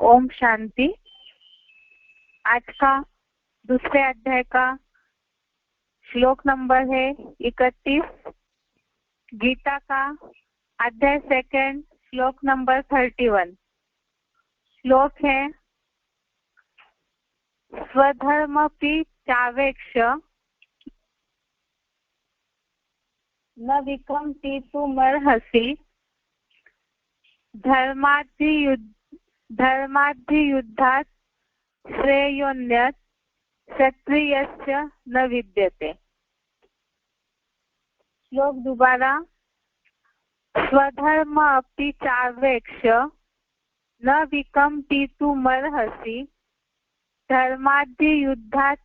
ओम शांति। आज का दूसरे अध्याय का श्लोक नंबर है 31। गीता का अध्याय सेकंड श्लोक नंबर 31। श्लोक है स्वधर्मपि चावेक्ष न विकम्पितुमर्हसि धर्माद्धियुद्धात् श्रेयोन्यत् क्षत्रियस्य न विद्यते। श्लोक दोबारा। स्वधर्म अपि चावेक्ष न विकम्पितुमर्हसि धर्माद्धियुद्धात्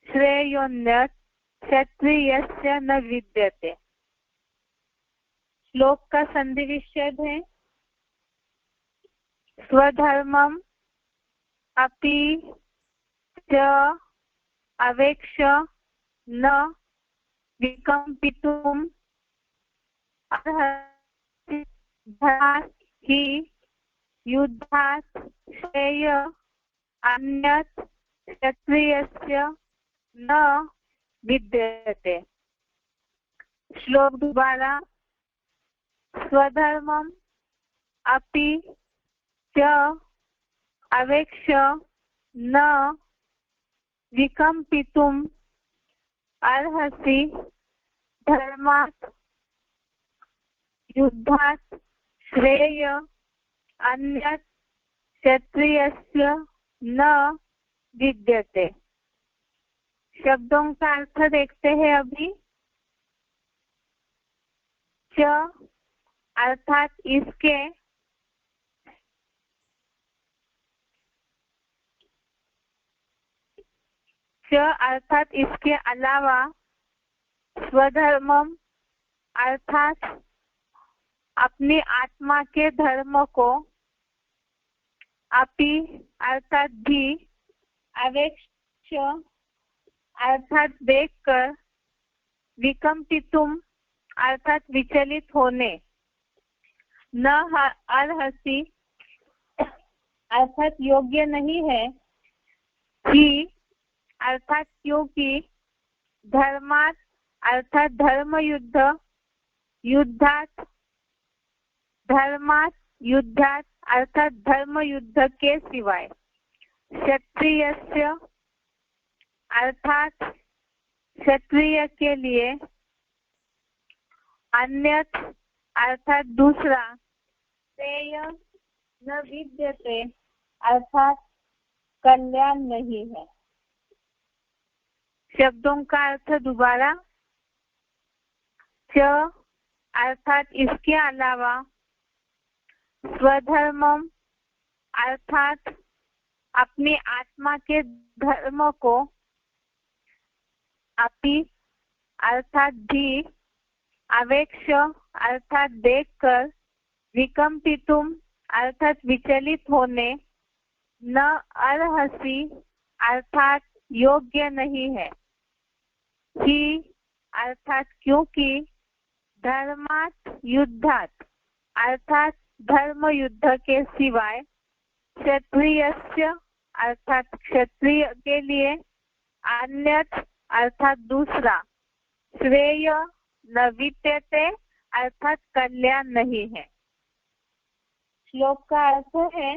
श्रेयोन्यत् क्षत्रियस्य न विद्यते। श्लोक का संधि विच्छेद है स्वधर्मम अपि च अवेक्ष न विकम्पितुम अर्हसि हि युद्धात् श्रेय अन्यत् क्षत्रियस्य न विद्यते। श्लोक दोबारा। स्वधर्मम अपि च अवेक्ष न विकम्पितुम अर्हसि धर्मात् युद्धात् श्रेय अन्यत् क्षत्रियस्य न विद्यते। शब्दों का अर्थ देखते हैं अभी। च अर्थात इसके, च अर्थात इसके अलावा, स्वधर्मम अर्थात अपनी आत्मा के धर्म को, अपि अर्थात भी, अवेक्ष अर्थात देखकर, विकम्पितुम अर्थात विचलित होने, न अर्हसि अर्थात योग्य नहीं है, ही अर्थात क्योंकि, धर्मात् अर्थात धर्म युद्ध, युद्धात् धर्मात् युद्धात् अर्थात धर्म युद्ध के सिवाय, क्षत्रियस्य अर्थात क्षत्रिय के लिए, अन्यत् अर्थात दूसरा, श्रेय न विद्यते अर्थात कल्याण नहीं है। शब्दों का अर्थ दोबारा। च अर्थात इसके अलावा, स्वधर्मम अर्थात अपनी आत्मा के धर्म को, अपि अर्थात भी, अवेक्ष अर्थात देखकर, विकम्पितुम अर्थात विचलित होने, न अर्हसि अर्थात योग्य नहीं है, ही अर्थात क्योंकि, धर्मात् युद्धात् अर्थात धर्म युद्ध के सिवाय, क्षत्रियस्य अर्थात क्षत्रिय के लिए, अन्यत् अर्थात दूसरा, श्रेय न विद्यते अर्थात कल्याण नहीं है। श्लोक का अर्थ है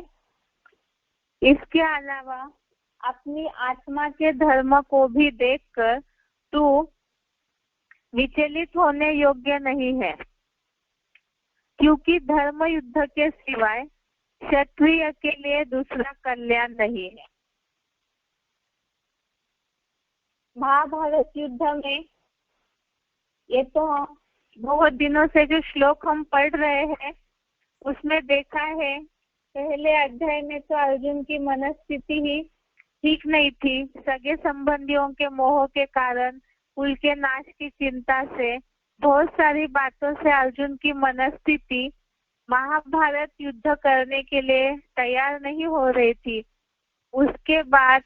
इसके अलावा अपनी आत्मा के धर्म को भी देखकर तू विचलित होने योग्य नहीं है, क्योंकि धर्म युद्ध के सिवाय क्षत्रिय के लिए दूसरा कल्याण नहीं है। महाभारत युद्ध में, ये तो बहुत दिनों से जो श्लोक हम पढ़ रहे हैं उसमें देखा है, पहले अध्याय में तो अर्जुन की मनस्थिति ही ठीक नहीं थी। सगे संबंधियों के मोह के कारण, कुल के नाश की चिंता से, बहुत सारी बातों से अर्जुन की मनस्थिति महाभारत युद्ध करने के लिए तैयार नहीं हो रही थी। उसके बाद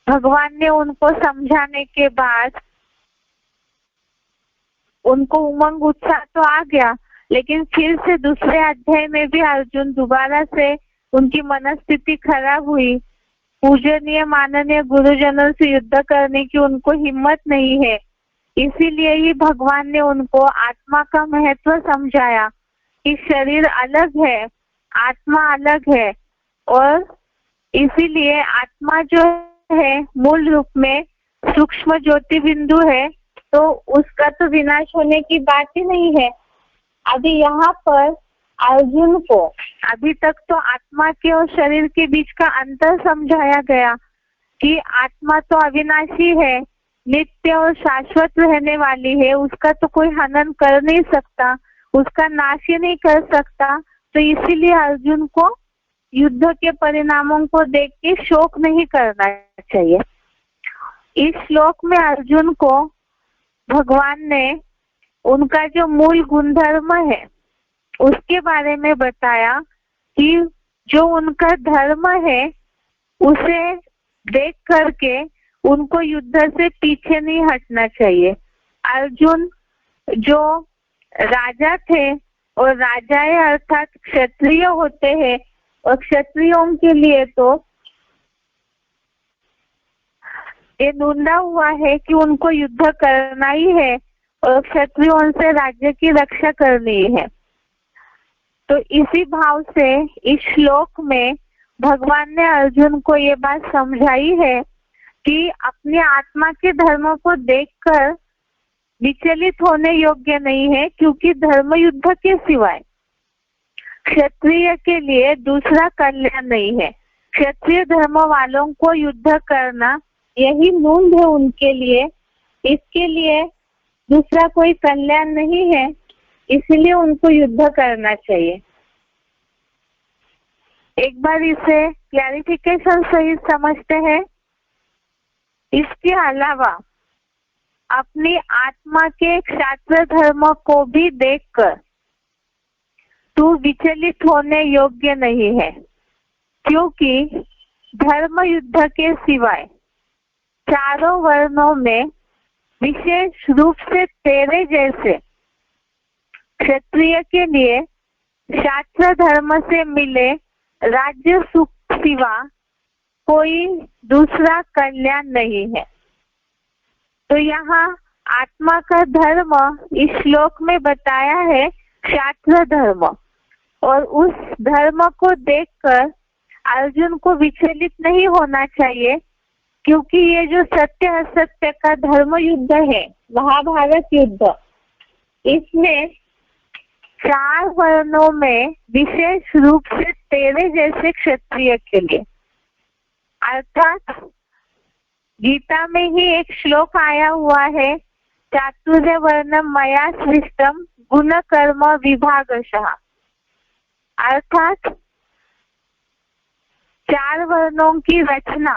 भगवान ने उनको समझाने के बाद उनको उमंग उत्साह तो आ गया, लेकिन फिर से दूसरे अध्याय में भी अर्जुन दोबारा से उनकी मनस्थिति खराब हुई। पूजनीय माननीय गुरुजनों से युद्ध करने की उनको हिम्मत नहीं है, इसीलिए ही भगवान ने उनको आत्मा का महत्व समझाया कि शरीर अलग है, आत्मा अलग है, और इसीलिए आत्मा जो है मूल रूप में सूक्ष्म ज्योति बिंदु है, तो उसका तो विनाश होने की बात ही नहीं है। अभी यहाँ पर अर्जुन को अभी तक तो आत्मा के और शरीर के बीच का अंतर समझाया गया कि आत्मा तो अविनाशी है, नित्य और शाश्वत रहने वाली है, उसका तो कोई हनन कर नहीं सकता, उसका नाश ही नहीं कर सकता। तो इसीलिए अर्जुन को युद्ध के परिणामों को देख के शोक नहीं करना चाहिए। इस श्लोक में अर्जुन को भगवान ने उनका जो मूल गुणधर्म है उसके बारे में बताया कि जो उनका धर्म है उसे देख करके उनको युद्ध से पीछे नहीं हटना चाहिए। अर्जुन जो राजा थे, और राजाएं अर्थात क्षत्रिय होते हैं, और क्षत्रियों के लिए तो ये नूंदा हुआ है कि उनको युद्ध करना ही है और क्षत्रियों से राज्य की रक्षा करनी है। तो इसी भाव से इस श्लोक में भगवान ने अर्जुन को ये बात समझाई है कि अपनी आत्मा के धर्म को देखकर विचलित होने योग्य नहीं है, क्योंकि धर्म युद्ध के सिवाय क्षत्रिय के लिए दूसरा कल्याण नहीं है। क्षत्रिय धर्म वालों को युद्ध करना यही मूल है उनके लिए, इसके लिए दूसरा कोई कल्याण नहीं है, इसलिए उनको युद्ध करना चाहिए। एक बार इसे क्लैरिफिकेशन सहित समझते हैं। इसके अलावा अपनी आत्मा के क्षात्र धर्म को भी देखकर तू विचलित होने योग्य नहीं है, क्योंकि धर्म युद्ध के सिवाय चारों वर्णों में विशेष रूप से तेरे जैसे क्षत्रिय के लिए शास्त्र धर्म से मिले राज्य सुख सिवा कोई दूसरा कल्याण नहीं है। तो यहाँ आत्मा का धर्म इस श्लोक में बताया है शास्त्र धर्म, और उस धर्म को देखकर अर्जुन को विचलित नहीं होना चाहिए, क्योंकि ये जो सत्य असत्य का धर्म युद्ध है, महाभारत युद्ध, इसमें चार वर्णों में विशेष रूप से तेरे जैसे क्षत्रिय के लिए, अर्थात गीता में ही एक श्लोक आया हुआ है, चातुर्य वर्ण मया सृष्टम गुण कर्म विभागशः, अर्थात चार वर्णों की रचना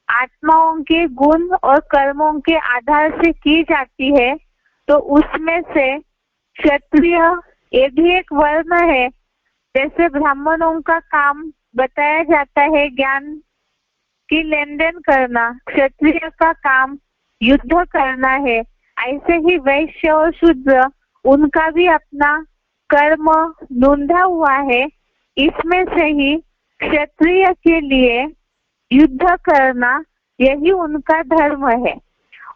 आत्माओं के गुण और कर्मों के आधार से की जाती है। तो उसमें से क्षत्रिय ये भी एक वर्ण है। जैसे ब्राह्मणों का काम बताया जाता है ज्ञान की लेन देन करना, क्षत्रिय का काम युद्ध करना है। ऐसे ही वैश्य और शूद्र, उनका भी अपना कर्म नोंधा हुआ है। इसमें से ही क्षत्रिय के लिए युद्ध करना यही उनका धर्म है,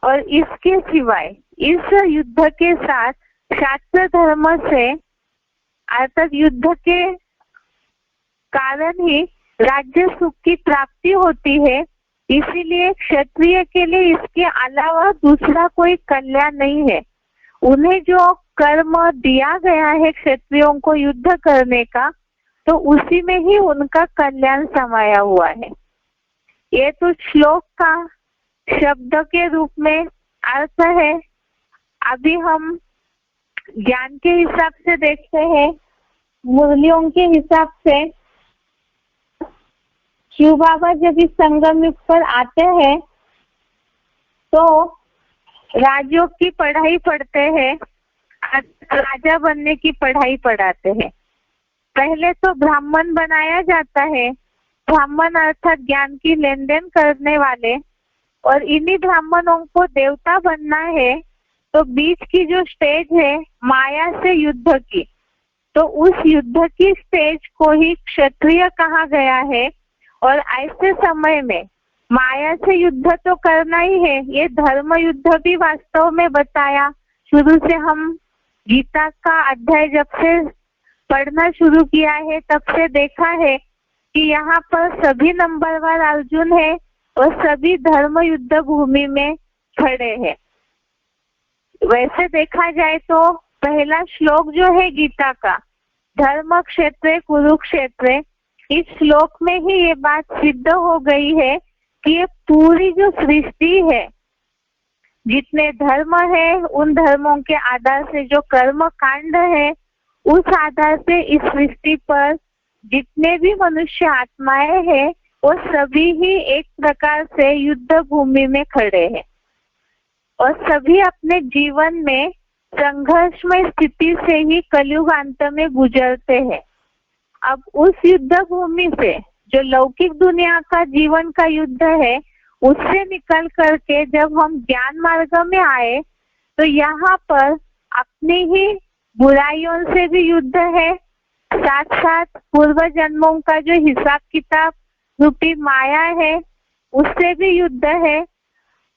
और इसके सिवाय इस युद्ध के साथ शास्त्र धर्म से अर्थात युद्ध के कारण ही राज्य सुख की प्राप्ति होती है। इसीलिए क्षत्रिय के लिए इसके अलावा दूसरा कोई कल्याण नहीं है। उन्हें जो कर्म दिया गया है क्षत्रियों को युद्ध करने का, तो उसी में ही उनका कल्याण समाया हुआ है। ये तो श्लोक का शब्द के रूप में अर्थ है। अभी हम ज्ञान के हिसाब से देखते हैं, मुरलियों के हिसाब से। शिव बाबा जब इस संगम युग पर आते हैं तो राजयोग की पढ़ाई पढ़ते हैं, राजा बनने की पढ़ाई पढ़ाते हैं। पहले तो ब्राह्मण बनाया जाता है, ब्राह्मण अर्थात ज्ञान की लेन देन करने वाले, और इन्हीं ब्राह्मणों को देवता बनना है। तो बीच की जो स्टेज है माया से युद्ध की, तो उस युद्ध की स्टेज को ही क्षत्रिय कहा गया है। और ऐसे समय में माया से युद्ध तो करना ही है। ये धर्म युद्ध भी वास्तव में बताया। शुरू से हम गीता का अध्याय जब से पढ़ना शुरू किया है तब से देखा है कि यहाँ पर सभी नंबरवार अर्जुन है और सभी धर्म युद्ध भूमि में खड़े हैं। वैसे देखा जाए तो पहला श्लोक जो है गीता का, धर्म क्षेत्र कुरुक्षेत्र, इस श्लोक में ही ये बात सिद्ध हो गई है कि ये पूरी जो सृष्टि है, जितने धर्म है उन धर्मों के आधार से जो कर्म कांड है उस आधार से इस सृष्टि पर जितने भी मनुष्य आत्माएं हैं वो सभी ही एक प्रकार से युद्ध भूमि में खड़े हैं और सभी अपने जीवन में संघर्षमय स्थिति से ही कलयुग अंत में गुजरते हैं। अब उस युद्ध भूमि से जो लौकिक दुनिया का जीवन का युद्ध है उससे निकल करके जब हम ज्ञान मार्ग में आए तो यहाँ पर अपनी ही बुराइयों से भी युद्ध है, साथ साथ पूर्व जन्मों का जो हिसाब किताब रूपी माया है उससे भी युद्ध है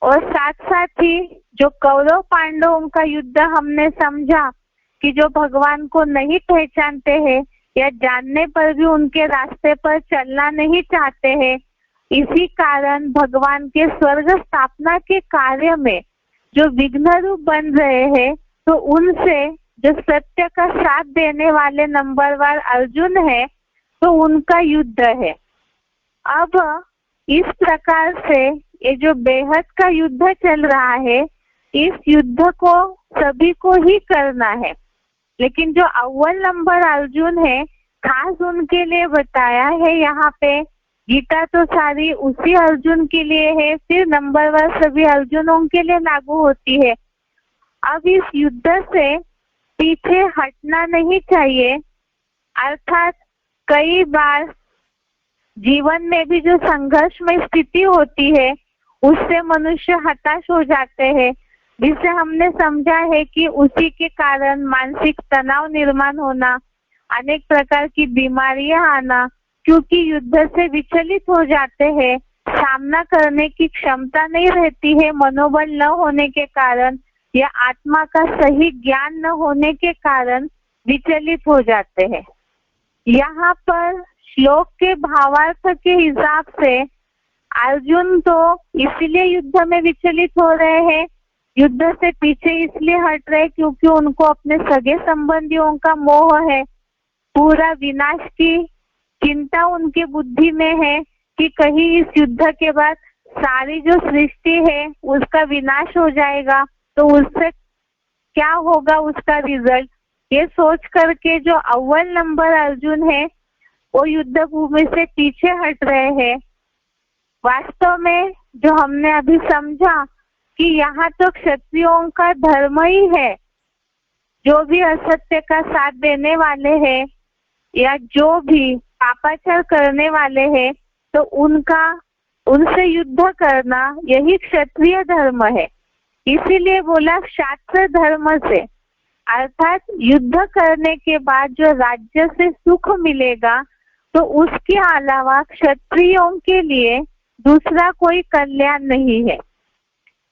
और साथ साथ ही जो कौरव पांडवों का युद्ध हमने समझा कि जो भगवान को नहीं पहचानते हैं या जानने पर भी उनके रास्ते पर चलना नहीं चाहते हैं, इसी कारण भगवान के स्वर्ग स्थापना के कार्य में जो विघ्न रूप बन रहे हैं तो उनसे जो सत्य का साथ देने वाले नंबरवार अर्जुन है तो उनका युद्ध है। अब इस प्रकार से ये जो बेहद का युद्ध चल रहा है इस युद्ध को सभी को ही करना है, लेकिन जो अव्वल नंबर अर्जुन है खास उनके लिए बताया है। यहाँ पे गीता तो सारी उसी अर्जुन के लिए है, फिर नंबरवार सभी अर्जुनों के लिए लागू होती है। अब इस युद्ध से पीछे हटना नहीं चाहिए, अर्थात कई बार जीवन में भी जो संघर्ष में स्थिति होती है उससे मनुष्य हताश हो जाते हैं, जिससे हमने समझा है कि उसी के कारण मानसिक तनाव निर्माण होना, अनेक प्रकार की बीमारियां आना, क्योंकि युद्ध से विचलित हो जाते हैं, सामना करने की क्षमता नहीं रहती है मनोबल न होने के कारण या आत्मा का सही ज्ञान न होने के कारण विचलित हो जाते हैं। यहाँ पर श्लोक के भावार्थ के हिसाब से अर्जुन तो इसलिए युद्ध में विचलित हो रहे हैं, युद्ध से पीछे इसलिए हट रहे क्योंकि उनको अपने सगे संबंधियों का मोह है, पूरा विनाश की चिंता उनके बुद्धि में है कि कहीं इस युद्ध के बाद सारी जो सृष्टि है उसका विनाश हो जाएगा तो उससे क्या होगा उसका रिजल्ट, ये सोच करके जो अव्वल नंबर अर्जुन है वो युद्ध भूमि से पीछे हट रहे हैं। वास्तव में जो हमने अभी समझा कि यहाँ तो क्षत्रियों का धर्म ही है, जो भी असत्य का साथ देने वाले हैं या जो भी पापाचार करने वाले हैं तो उनसे युद्ध करना यही क्षत्रिय धर्म है। इसीलिए बोला शास्त्र धर्म से, अर्थात युद्ध करने के बाद जो राज्य से सुख मिलेगा तो उसके अलावा क्षत्रियों के लिए दूसरा कोई कल्याण नहीं है।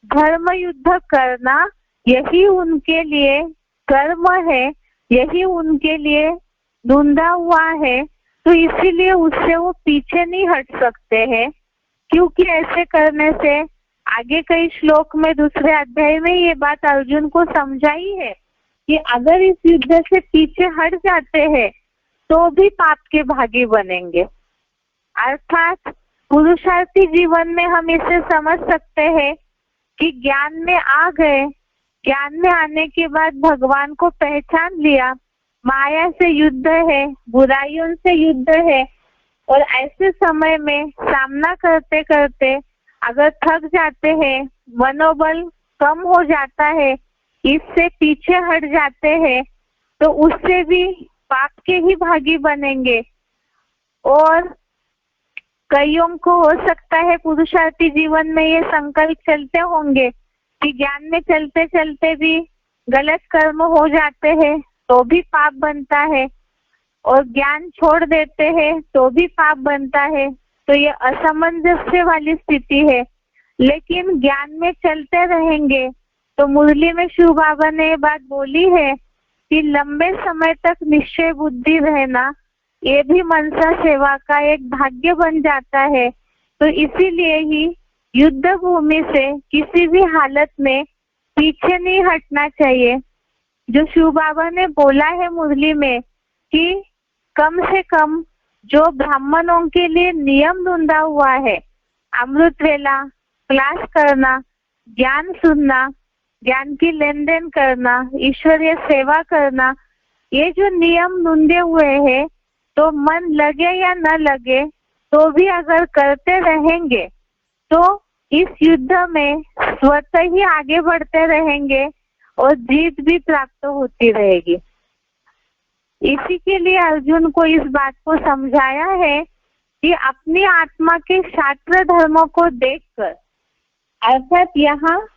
धर्म युद्ध करना यही उनके लिए कर्म है, यही उनके लिए ढूंढा हुआ है, तो इसीलिए उससे वो पीछे नहीं हट सकते हैं, क्योंकि ऐसे करने से आगे कई श्लोक में दूसरे अध्याय में ये बात अर्जुन को समझाई है कि अगर इस युद्ध से पीछे हट जाते हैं तो भी पाप के भागी बनेंगे। अर्थात पुरुषार्थी जीवन में हम इसे समझ सकते हैं कि ज्ञान में आ गए, ज्ञान में आने के बाद भगवान को पहचान लिया, माया से युद्ध है, बुराइयों से युद्ध है, और ऐसे समय में सामना करते करते अगर थक जाते हैं, मनोबल कम हो जाता है, इससे पीछे हट जाते हैं तो उससे भी पाप के ही भागी बनेंगे। और कईयों को हो सकता है पुरुषार्थी जीवन में ये संकल्प चलते होंगे कि ज्ञान में चलते चलते भी गलत कर्म हो जाते हैं तो भी पाप बनता है, और ज्ञान छोड़ देते हैं तो भी पाप बनता है। तो ये असमंजस्य वाली स्थिति है। लेकिन ज्ञान में चलते रहेंगे तो मुरली में शिव बाबा ने ये बात बोली है कि लंबे समय तक निश्चय बुद्धि रहना ये भी मनसा सेवा का एक भाग्य बन जाता है। तो इसीलिए ही युद्ध भूमि से किसी भी हालत में पीछे नहीं हटना चाहिए। जो शिव बाबा ने बोला है मुरली में कि कम से कम जो ब्राह्मणों के लिए नियम ढूंढा हुआ है, अमृत वेला, क्लास करना, ज्ञान सुनना, ज्ञान की लेन देन करना, ईश्वरीय सेवा करना, ये जो नियम ढूंढे हुए हैं तो मन लगे या न लगे तो भी अगर करते रहेंगे तो इस युद्ध में स्वतः ही आगे बढ़ते रहेंगे और जीत भी प्राप्त होती रहेगी। इसी के लिए अर्जुन को इस बात को समझाया है कि अपनी आत्मा के शास्त्र धर्मों को देखकर, अर्थात यहाँ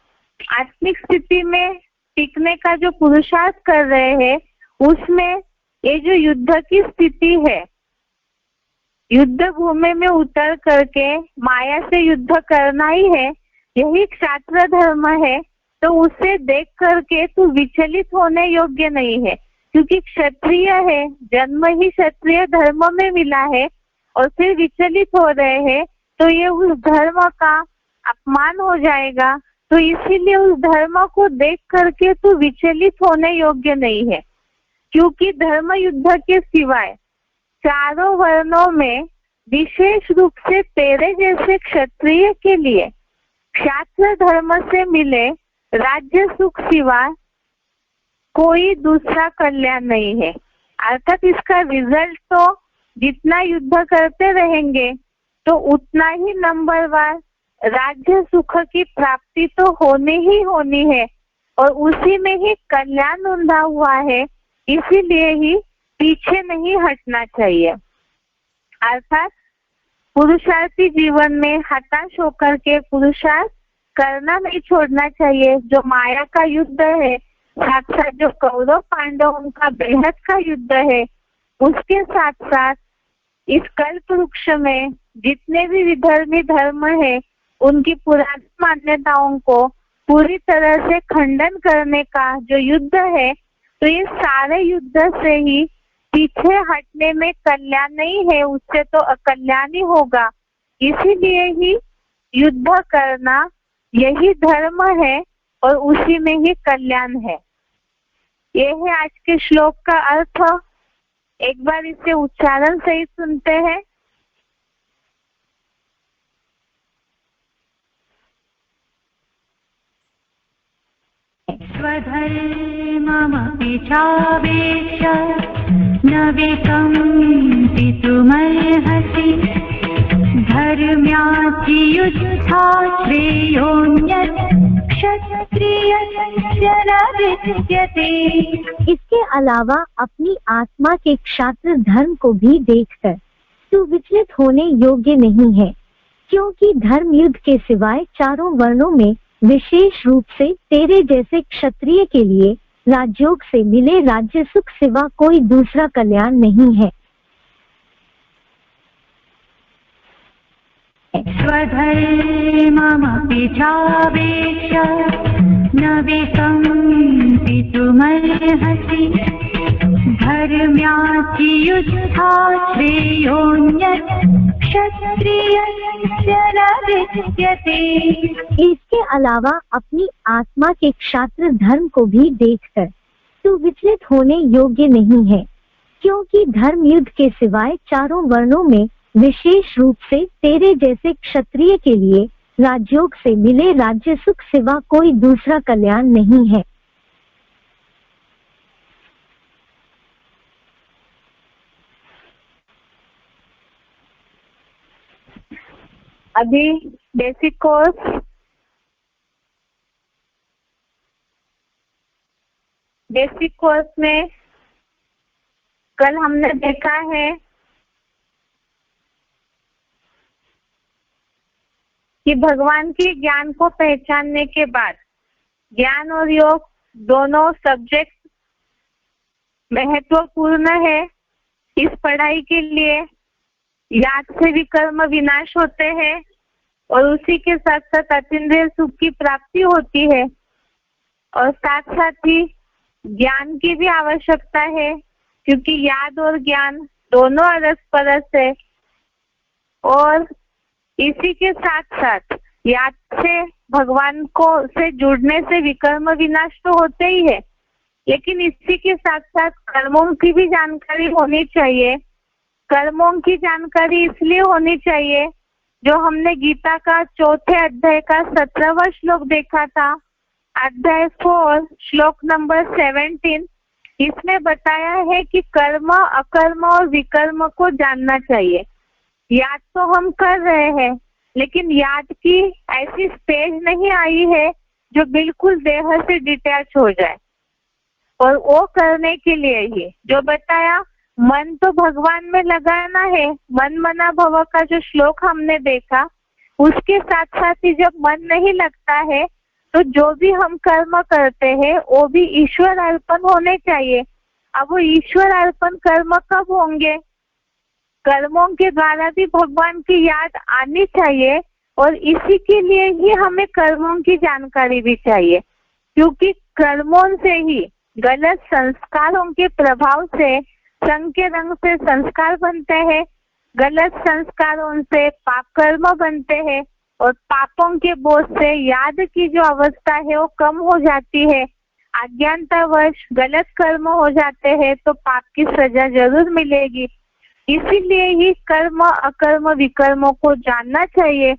आत्मिक स्थिति में टिकने का जो पुरुषार्थ कर रहे हैं उसमें ये जो युद्ध की स्थिति है, युद्ध भूमि में उतर करके माया से युद्ध करना ही है, यही क्षात्र धर्म है। तो उसे देख करके तू विचलित होने योग्य नहीं है, क्योंकि क्षत्रिय है, जन्म ही क्षत्रिय धर्म में मिला है और फिर विचलित हो रहे हैं तो ये उस धर्म का अपमान हो जाएगा। तो इसीलिए उस धर्म को देख करके तू विचलित होने योग्य नहीं है, क्योंकि धर्म युद्ध के सिवाय चारों वर्णों में विशेष रूप से तेरे जैसे क्षत्रिय के लिए क्षात्र धर्म से मिले राज्य सुख सिवा कोई दूसरा कल्याण नहीं है। अर्थात इसका रिजल्ट तो जितना युद्ध करते रहेंगे तो उतना ही नंबरवार राज्य सुख की प्राप्ति तो होनी ही होनी है और उसी में ही कल्याण ढूंढा हुआ है। इसीलिए ही पीछे नहीं हटना चाहिए। अर्थात पुरुषार्थी जीवन में हताश होकर के पुरुषार्थ करना नहीं छोड़ना चाहिए। जो माया का युद्ध है, साथ साथ जो कौरव पांडवों का बेहद का युद्ध है, उसके साथ साथ इस कल्प वृक्ष में जितने भी विधर्मी धर्म है उनकी पुरानी मान्यताओं को पूरी तरह से खंडन करने का जो युद्ध है, तो ये सारे युद्ध से ही पीछे हटने में कल्याण नहीं है, उससे तो अकल्याण ही होगा। इसीलिए ही युद्ध करना यही धर्म है और उसी में ही कल्याण है। ये है आज के श्लोक का अर्थ। एक बार इसे उच्चारण सहित सुनते हैं। स्वधर्ममपि चावेक्ष्य न विकम्पितुमर्हसि धर्म्याधियुद्धा श्रेयोऽन्यत् क्षत्रियस्य न विद्यते। इसके अलावा अपनी आत्मा के क्षात्र धर्म को भी देखकर तू विचलित होने योग्य नहीं है, क्योंकि धर्म युद्ध के सिवाय चारों वर्णों में विशेष रूप से तेरे जैसे क्षत्रिय के लिए राजयोग से मिले राज्य सुख सिवा कोई दूसरा कल्याण नहीं है। स्वधर्ममपि चावेक्ष्य न विकम्पितुमर्हसि धर्म्याधियुद्धा श्रेयोऽन्यत् क्षत्रियस्य न विद्यते। इसके अलावा अपनी आत्मा के क्षात्र धर्म को भी देखकर तू विचलित होने योग्य नहीं है, क्योंकि धर्म युद्ध के सिवाय चारों वर्णों में विशेष रूप से तेरे जैसे क्षत्रिय के लिए राजयोग से मिले राज्य सुख सिवा कोई दूसरा कल्याण नहीं है। अभी बेसिक कोर्स में कल हमने देखा है कि भगवान के ज्ञान को पहचानने के बाद ज्ञान और योग दोनों सब्जेक्ट महत्वपूर्ण है। इस पढ़ाई के लिए याद से विकर्म विनाश होते हैं और उसी के साथ साथ अतीन्द्रिय सुख की प्राप्ति होती है। और साथ साथ ही ज्ञान की भी आवश्यकता है, क्योंकि याद और ज्ञान दोनों अरस परस है। और इसी के साथ साथ याद से भगवान को से जुड़ने से विकर्म विनाश तो होते ही है, लेकिन इसी के साथ साथ कर्मों की भी जानकारी होनी चाहिए। कर्मों की जानकारी इसलिए होनी चाहिए, जो हमने गीता का चौथे अध्याय का 17वां श्लोक देखा था, अध्याय 4 श्लोक नंबर 17। इसमें बताया है कि कर्म, अकर्म और विकर्म को जानना चाहिए। याद तो हम कर रहे हैं, लेकिन याद की ऐसी स्टेज नहीं आई है जो बिल्कुल देह से डिटैच हो जाए। और वो करने के लिए ही जो बताया, मन तो भगवान में लगाना है। मन मना भव का जो श्लोक हमने देखा, उसके साथ साथ ही जब मन नहीं लगता है तो जो भी हम कर्म करते हैं वो भी ईश्वर अर्पण होने चाहिए। अब वो ईश्वर अर्पण कर्म कब होंगे? कर्मों के द्वारा भी भगवान की याद आनी चाहिए, और इसी के लिए ही हमें कर्मों की जानकारी भी चाहिए, क्योंकि कर्मों से ही, गलत संस्कारों के प्रभाव से संग के रंग से संस्कार बनते हैं, गलत संस्कारों से पाप कर्म बनते हैं, और पापों के बोझ से याद की जो अवस्था है वो कम हो जाती है। अज्ञानतावश गलत कर्म हो जाते हैं तो पाप की सजा जरूर मिलेगी। इसीलिए ही कर्म, अकर्म, विकर्मों को जानना चाहिए,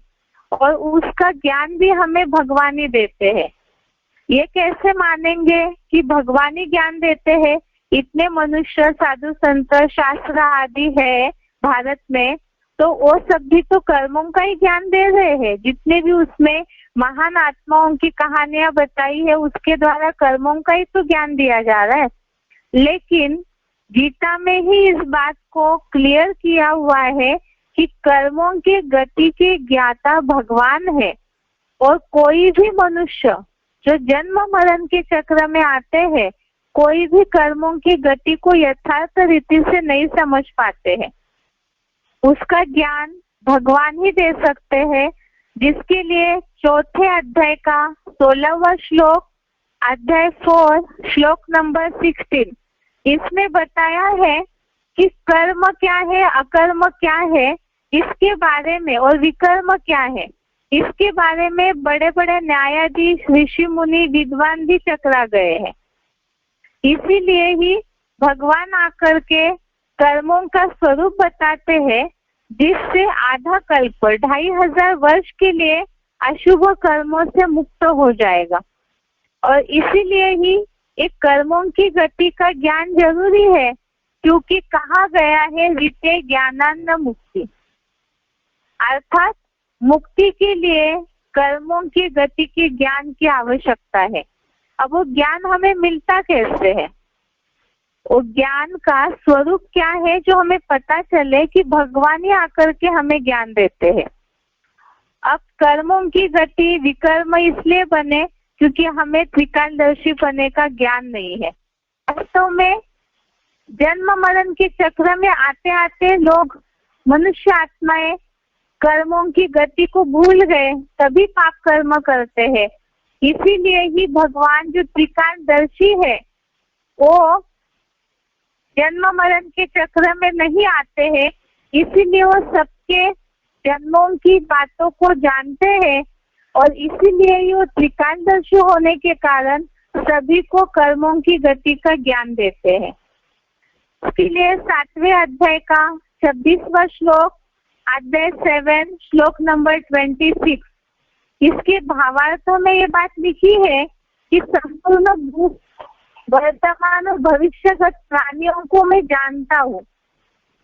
और उसका ज्ञान भी हमें भगवान ही देते हैं। ये कैसे मानेंगे कि भगवान ही ज्ञान देते हैं? इतने मनुष्य, साधु, संत, शास्त्र आदि है भारत में, तो वो सब भी तो कर्मों का ही ज्ञान दे रहे हैं। जितने भी उसमें महान आत्माओं की कहानियां बताई है, उसके द्वारा कर्मों का ही तो ज्ञान दिया जा रहा है। लेकिन गीता में ही इस बात को क्लियर किया हुआ है कि कर्मों के गति के ज्ञाता भगवान है, और कोई भी मनुष्य जो जन्म मरण के चक्र में आते हैं, कोई भी कर्मों की गति को यथार्थ रीति से नहीं समझ पाते हैं। उसका ज्ञान भगवान ही दे सकते हैं, जिसके लिए चौथे अध्याय का 16वां श्लोक, अध्याय 4 श्लोक नंबर 16, इसमें बताया है कि कर्म क्या है, अकर्म क्या है इसके बारे में, और विकर्म क्या है इसके बारे में बड़े बड़े न्यायाधीश, ऋषि मुनि, विद्वान भी टकरा गए हैं। इसीलिए ही भगवान आकर के कर्मों का स्वरूप बताते हैं, जिससे आधा कल्प, 2500 वर्ष के लिए अशुभ कर्मों से मुक्त हो जाएगा। और इसीलिए ही एक कर्मों की गति का ज्ञान जरूरी है, क्योंकि कहा गया है रीते ज्ञानान्न मुक्ति, अर्थात मुक्ति के लिए कर्मों की गति के ज्ञान की आवश्यकता है। अब वो ज्ञान हमें मिलता कैसे है? वो ज्ञान का स्वरूप क्या है जो हमें पता चले कि भगवान ही आकर के हमें ज्ञान देते हैं। अब कर्मों की गति, विकर्म इसलिए बने क्योंकि हमें त्रिकालदर्शी बनने का ज्ञान नहीं है। वास्तव में जन्म मरण के चक्र में आते आते लोग, मनुष्य आत्माएं कर्मों की गति को भूल गए, तभी पाप कर्म करते हैं। इसीलिए ही भगवान जो त्रिकालदर्शी है, वो जन्म मरण के चक्र में नहीं आते हैं। इसीलिए वो सबके जन्मों की बातों को जानते हैं, और इसीलिए ही वो त्रिकालदर्शी होने के कारण सभी को कर्मों की गति का ज्ञान देते हैं। इसलिए 7वें अध्याय का 26वां श्लोक, अध्याय 7 श्लोक नंबर 26, इसके भावार्थ में ये बात लिखी है कि संपूर्ण भूत, वर्तमान और भविष्यगत प्राणियों को मैं जानता हूँ,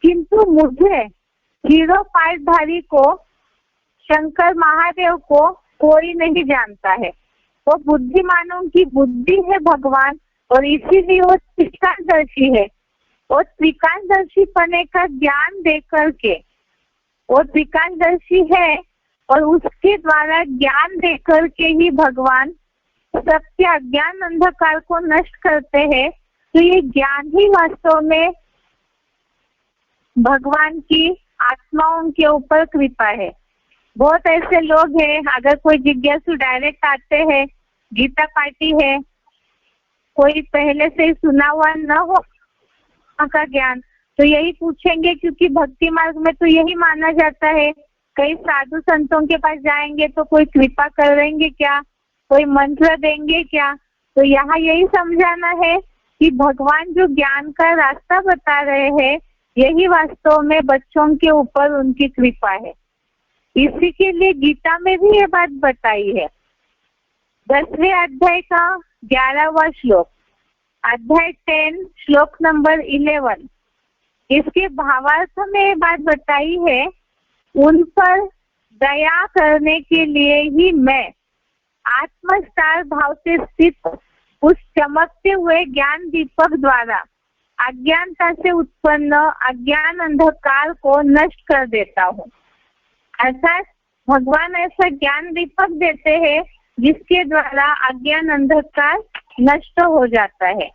किंतु मुझे हीरो पाठधारी को, शंकर महादेव को कोई नहीं जानता है। वो बुद्धिमानों की बुद्धि है भगवान, और इसीलिए वो त्रिकालदर्शी है। वो त्रिकालदर्शी पने का ज्ञान दे करके, वो त्रिकालदर्शी है, और उसके द्वारा ज्ञान दे करके ही भगवान सबके अज्ञान अंधकार को नष्ट करते हैं। तो ये ज्ञान ही वास्तव में भगवान की आत्माओं के ऊपर कृपा है। बहुत ऐसे लोग हैं, अगर कोई जिज्ञासु डायरेक्ट आते हैं, गीता पार्टी है, कोई पहले से ही सुना हुआ न हो का ज्ञान, तो यही पूछेंगे, क्योंकि भक्ति मार्ग में तो यही माना जाता है। कई साधु संतों के पास जाएंगे तो कोई कृपा करेंगे क्या, कोई मंत्र देंगे क्या? तो यहाँ यही समझाना है कि भगवान जो ज्ञान का रास्ता बता रहे हैं, यही वास्तव में बच्चों के ऊपर उनकी कृपा है। इसी के लिए गीता में भी ये बात बताई है। 10वें अध्याय का 11वां श्लोक, अध्याय 10 श्लोक नंबर 11, इसके भावार्थ में ये बात बताई है, उन पर दया करने के लिए ही मैं आत्मस्तार भाव से स्थित उस चमकते हुए ज्ञान दीपक द्वारा अज्ञानता से उत्पन्न अज्ञान अंधकार को नष्ट कर देता हूँ। अर्थात भगवान ऐसा ज्ञान दीपक देते हैं जिसके द्वारा अज्ञान अंधकार नष्ट हो जाता है।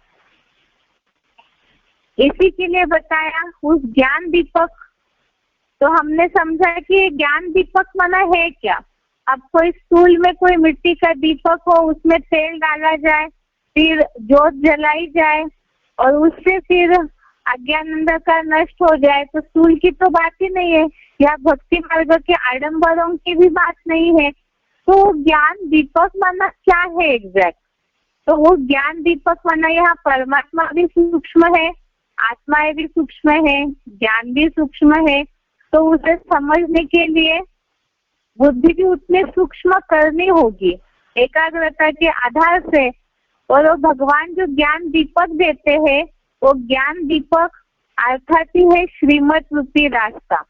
इसी के लिए बताया उस ज्ञान दीपक। तो हमने समझा कि ज्ञान दीपक माना है क्या। अब कोई स्कूल में कोई मिट्टी का दीपक हो, उसमें तेल डाला जाए, फिर जोत जलाई जाए और उससे फिर अज्ञान अंधकार नष्ट हो जाए, तो स्कूल की तो बात ही नहीं है, या भक्ति मार्ग के आडंबरों की भी बात नहीं है। तो ज्ञान दीपक माना क्या है एग्जैक्ट? तो वो ज्ञान दीपक माना यहाँ परमात्मा भी सूक्ष्म है, आत्माएं भी सूक्ष्म है, ज्ञान भी सूक्ष्म है। तो उसे समझने के लिए बुद्धि भी उतने सूक्ष्म करनी होगी एकाग्रता के आधार से। और वो भगवान जो ज्ञान दीपक देते हैं, वो ज्ञान दीपक अर्थात ही है श्रीमत रूपी रास्ता।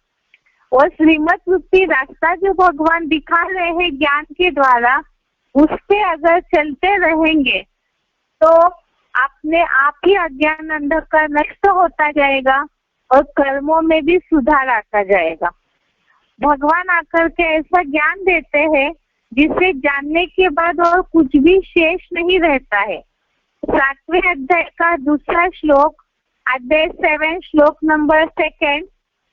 और श्रीमत रूपी रास्ता जो भगवान दिखा रहे हैं ज्ञान के द्वारा, उस पे अगर चलते रहेंगे तो अपने आप ही अज्ञान अंधकार नष्ट होता जाएगा और कर्मों में भी सुधार आता जाएगा। भगवान आकर के ऐसा ज्ञान देते हैं जिसे जानने के बाद और कुछ भी शेष नहीं रहता है। 7वें अध्याय का 2 श्लोक, अध्याय 7 श्लोक नंबर 2,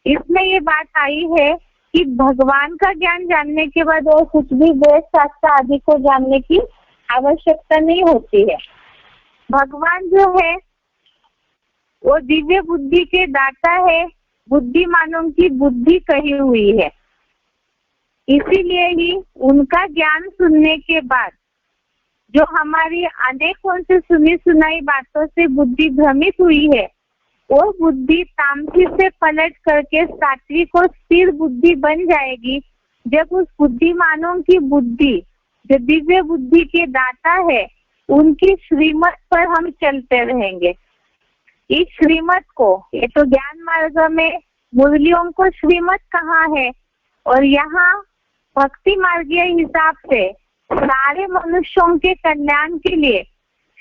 इसमें ये बात आई है कि भगवान का ज्ञान जानने के बाद और कुछ भी वेद शास्त्र आदि को जानने की आवश्यकता नहीं होती है। भगवान जो है वो दिव्य बुद्धि के दाता है, बुद्धिमानों की बुद्धि कही हुई है। इसीलिए ही उनका ज्ञान सुनने के बाद जो हमारी अनेकों से सुनी सुनाई बातों से बुद्धि भ्रमित हुई है, वो बुद्धि तामसी से पलट करके सात्विक और स्थिर बुद्धि बन जाएगी। जब उस बुद्धिमानों की बुद्धि जो दिव्य बुद्धि के दाता है, उनकी श्रीमत पर हम चलते रहेंगे। इस श्रीमत को, ये तो ज्ञान मार्ग में मुरलियों को श्रीमत कहाँ है, और यहाँ भक्ति मार्गीय हिसाब से सारे मनुष्यों के कल्याण के लिए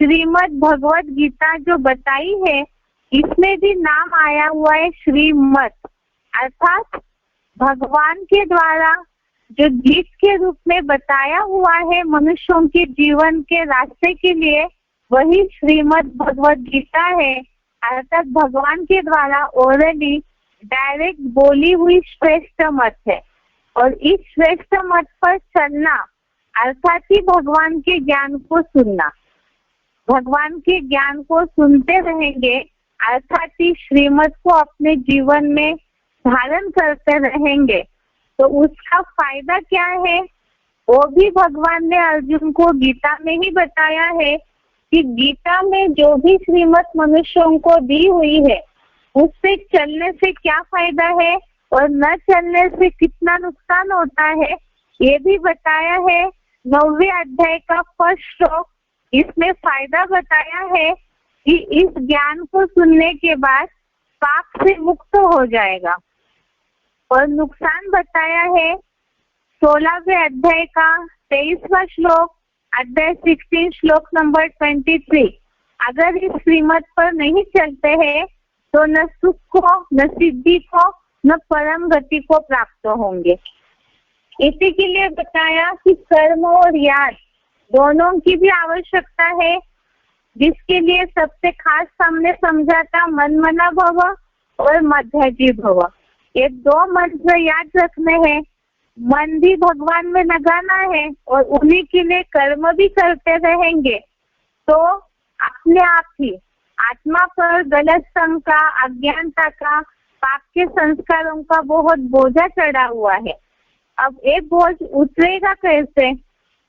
श्रीमद् भगवत गीता जो बताई है, इसमें भी नाम आया हुआ है श्रीमत, अर्थात भगवान के द्वारा जो गीत के रूप में बताया हुआ है मनुष्यों के जीवन के रास्ते के लिए, वही श्रीमद् भगवत गीता है। अर्थात भगवान के द्वारा ओरली डायरेक्ट बोली हुई श्रेष्ठ मत है। और इस श्रेष्ठ मत पर चलना अर्थात ही भगवान के ज्ञान को सुनना। भगवान के ज्ञान को सुनते रहेंगे अर्थात ही श्रीमत को अपने जीवन में धारण करते रहेंगे, तो उसका फायदा क्या है वो भी भगवान ने अर्जुन को गीता में ही बताया है कि गीता में जो भी श्रीमत मनुष्यों को दी हुई है, उससे चलने से क्या फायदा है और न चलने से कितना नुकसान होता है, ये भी बताया है। 9वें अध्याय का 1 श्लोक, इसमें फायदा बताया है कि इस ज्ञान को सुनने के बाद पाप से मुक्त हो जाएगा। और नुकसान बताया है 16वें अध्याय का 23वां श्लोक, अध्याय 16 श्लोक नंबर 23। अगर इस श्रीमत पर नहीं चलते हैं तो न सुख को, न सिद्धि को, न परम गति को प्राप्त होंगे। इसी के लिए बताया कि कर्म और याद दोनों की भी आवश्यकता है, जिसके लिए सबसे खास हमने समझा था मन मना भव और मध्याजी भव। ये 2 मंत्र याद रखने हैं, मन भी भगवान में लगाना है और उन्हीं के लिए कर्म भी करते रहेंगे तो अपने आप ही आत्मा पर गलत संग का, अज्ञानता का, पाप के संस्कारों का बहुत बोझा चढ़ा हुआ है। अब एक बोझ उतरेगा कैसे,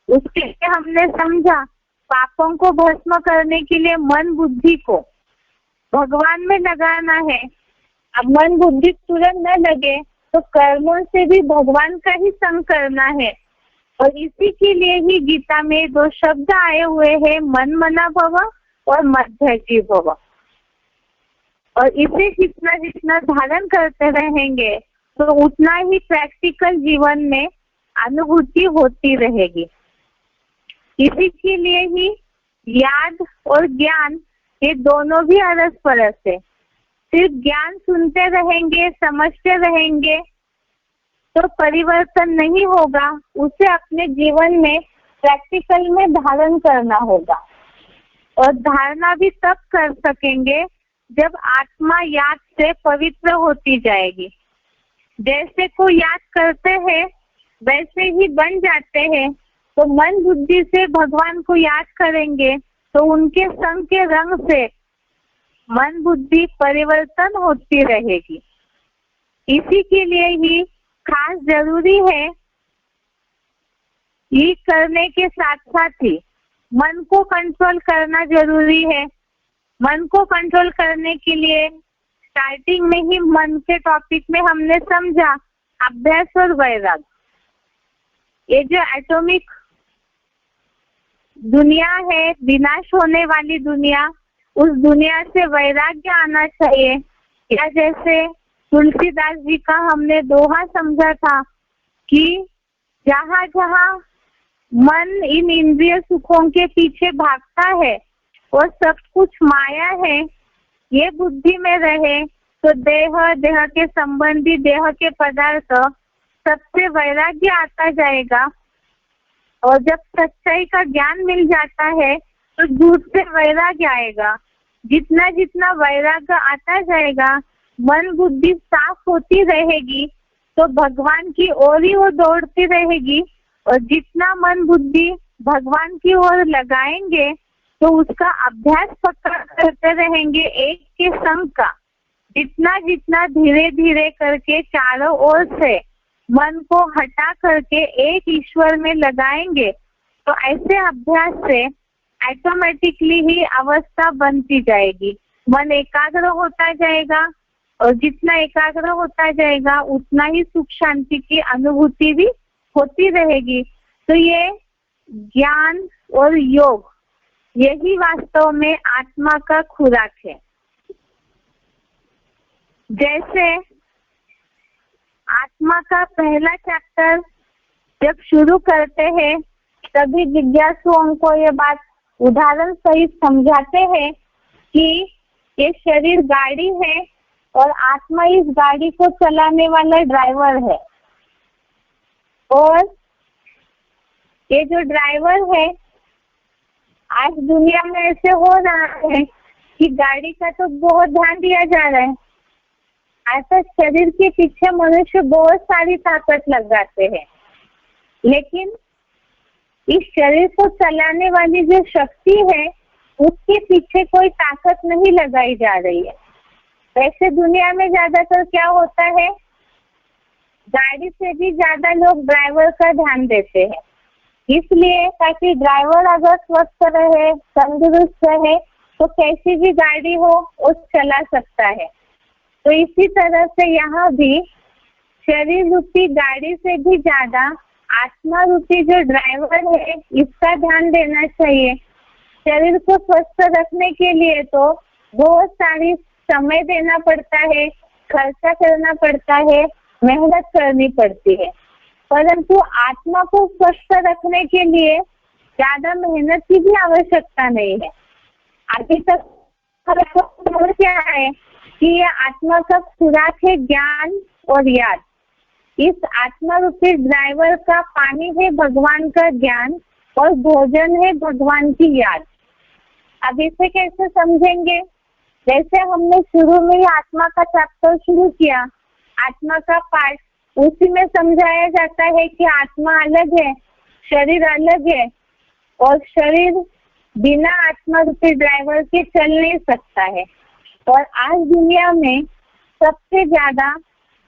उसके लिए हमने समझा पापों को भस्म करने के लिए मन बुद्धि को भगवान में लगाना है। अब मन बुद्धि तुरंत न लगे तो कर्मों से भी भगवान का ही संग करना है। और इसी के लिए ही गीता में 2 शब्द आए हुए हैं, मन मना भव और मध्याजी भव। और इसे जितना जितना धारण करते रहेंगे तो उतना ही प्रैक्टिकल जीवन में अनुभूति होती रहेगी। इसी के लिए ही याद और ज्ञान ये दोनों भी अरस परस है। सिर्फ ज्ञान सुनते रहेंगे, समझते रहेंगे तो परिवर्तन नहीं होगा, उसे अपने जीवन में प्रैक्टिकल में धारण करना होगा। और धारणा भी तब कर सकेंगे जब आत्मा याद से पवित्र होती जाएगी। जैसे को याद करते हैं वैसे ही बन जाते हैं, तो मन बुद्धि से भगवान को याद करेंगे तो उनके संग के रंग से मन बुद्धि परिवर्तन होती रहेगी। इसी के लिए ही खास जरूरी है, ये करने के साथ साथ ही मन को कंट्रोल करना जरूरी है। मन को कंट्रोल करने के लिए स्टार्टिंग में ही मन के टॉपिक में हमने समझा अभ्यास और वैराग। ये जो एटॉमिक दुनिया है, विनाश होने वाली दुनिया, उस दुनिया से वैराग्य आना चाहिए। या जैसे तुलसीदास जी का हमने दोहा समझा था कि जहाँ जहाँ मन इन इंद्रिय सुखों के पीछे भागता है और सब कुछ माया है, ये बुद्धि में रहे तो देह, देह के संबंधी, देह के पदार्थ सबसे वैराग्य आता जाएगा। और जब सच्चाई का ज्ञान मिल जाता है तो झूठ से वैराग्य आएगा। जितना जितना वैराग्य आता जाएगा, मन बुद्धि साफ होती रहेगी तो भगवान की ओर ही वो दौड़ती रहेगी। और जितना मन बुद्धि भगवान की ओर लगाएंगे तो उसका अभ्यास पक्का करते रहेंगे एक के संग का। जितना जितना धीरे धीरे करके चारों ओर से मन को हटा करके एक ईश्वर में लगाएंगे तो ऐसे अभ्यास से ऑटोमेटिकली ही अवस्था बनती जाएगी। मन एकाग्र होता जाएगा और जितना एकाग्र होता जाएगा उतना ही सुख शांति की अनुभूति भी होती रहेगी। तो ये ज्ञान और योग यही वास्तव में आत्मा का खुराक है। जैसे आत्मा का पहला चैप्टर जब शुरू करते हैं तभी जिज्ञासुओं को ये बात उदाहरण सहित समझाते हैं कि ये शरीर गाड़ी है और आत्मा इस गाड़ी को चलाने वाला ड्राइवर है। और ये जो ड्राइवर है, आज दुनिया में ऐसे हो रहा है कि गाड़ी का तो बहुत ध्यान दिया जा रहा है, ऐसा शरीर के पीछे मनुष्य बहुत सारी ताकत लगाते हैं, लेकिन इस शरीर को चलाने वाली जो शक्ति है उसके पीछे कोई ताकत नहीं लगाई जा रही है। वैसे दुनिया में ज्यादातर क्या होता है, गाड़ी से भी ज्यादा लोग ड्राइवर का ध्यान देते हैं, इसलिए ताकि ड्राइवर अगर स्वस्थ रहे, तंदुरुस्त रहे तो कैसी भी गाड़ी हो वो चला सकता है। तो इसी तरह से यहाँ भी शरीर रूपी गाड़ी से भी ज्यादा आत्मा रूपी जो ड्राइवर है इसका ध्यान देना चाहिए। शरीर को स्वस्थ रखने के लिए तो बहुत सारी समय देना पड़ता है, खर्चा करना पड़ता है, मेहनत करनी पड़ती है, परंतु आत्मा को स्वस्थ रखने के लिए ज्यादा मेहनत की भी आवश्यकता नहीं है। अभी तक क्या है कि ये आत्मा का खुराक है ज्ञान और याद। इस आत्मा रूपी ड्राइवर का पानी है भगवान का ज्ञान और भोजन है भगवान की याद। अब इसे कैसे समझेंगे? जैसे हमने शुरू में ही आत्मा का चैप्टर शुरू किया, आत्मा का पाठ, उसी में समझाया जाता है कि आत्मा अलग है, शरीर अलग है और शरीर बिना आत्मा रूपी ड्राइवर के चल नहीं सकता है। और आज दुनिया में सबसे ज्यादा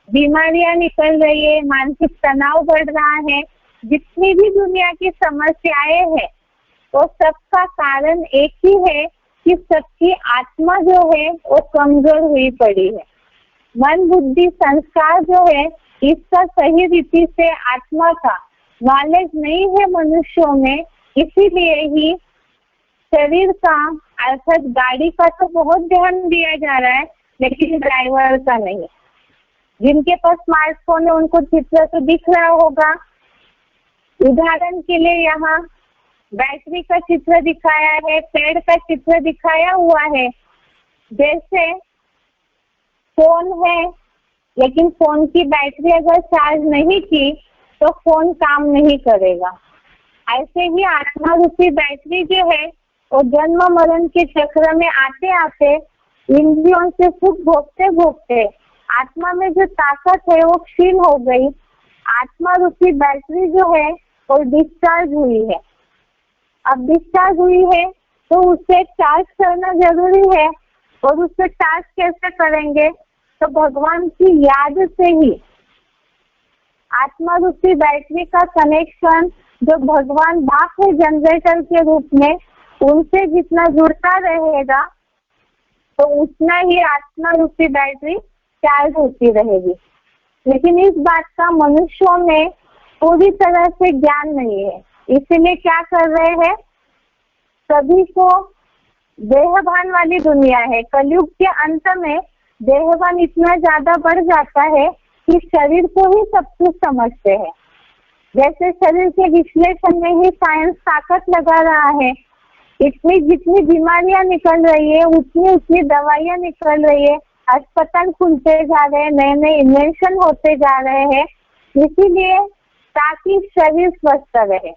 बीमारियां निकल रही है, मानसिक तनाव बढ़ रहा है, जितनी भी दुनिया की समस्याएं हैं तो सबका कारण एक ही है कि सबकी आत्मा जो है वो कमजोर हुई पड़ी है। मन बुद्धि संस्कार जो है इसका सही रीति से आत्मा का नॉलेज नहीं है मनुष्यों में, इसीलिए ही शरीर का अर्थात गाड़ी का तो बहुत ध्यान दिया जा रहा है लेकिन ड्राइवर का नहीं। जिनके पास स्मार्टफोन है उनको चित्र तो दिख रहा होगा। उदाहरण के लिए यहाँ बैटरी का चित्र दिखाया है, पेड़ का चित्र दिखाया हुआ है। जैसे फोन है लेकिन फोन की बैटरी अगर चार्ज नहीं की तो फोन काम नहीं करेगा। ऐसे ही आत्मा रूपी बैटरी जो है वो जन्म मरण के चक्र में आते आते इंद्रियों से सुख भोगते भोगते आत्मा में जो ताकत है वो क्षीण हो गई। आत्मा रूपी बैटरी जो है वो डिस्चार्ज हुई है। अब डिस्चार्ज हुई है तो उसे चार्ज करना जरूरी है और उसे चार्ज कैसे करेंगे तो भगवान की याद से ही। आत्मा रूपी बैटरी का कनेक्शन जो भगवान बाप है जनरेटर के रूप में, उनसे जितना जुड़ता रहेगा तो उतना ही आत्मा रूपी बैटरी चार्ज होती रहेगी। लेकिन इस बात का मनुष्यों में पूरी तरह से ज्ञान नहीं है, इसलिए क्या कर रहे हैं, सभी को देहभान वाली दुनिया है। कलयुग के अंत में देहभान इतना ज्यादा बढ़ जाता है कि शरीर को ही सब कुछ समझते हैं। जैसे शरीर के विश्लेषण में ही साइंस ताकत लगा रहा है। इतनी जितनी बीमारियां निकल रही है उतनी दवाइयां निकल रही है, अस्पताल खुलते जा रहे हैं, नए नए इन्वेंशन होते जा रहे हैं, इसीलिए ताकि शरीर स्वस्थ रहे।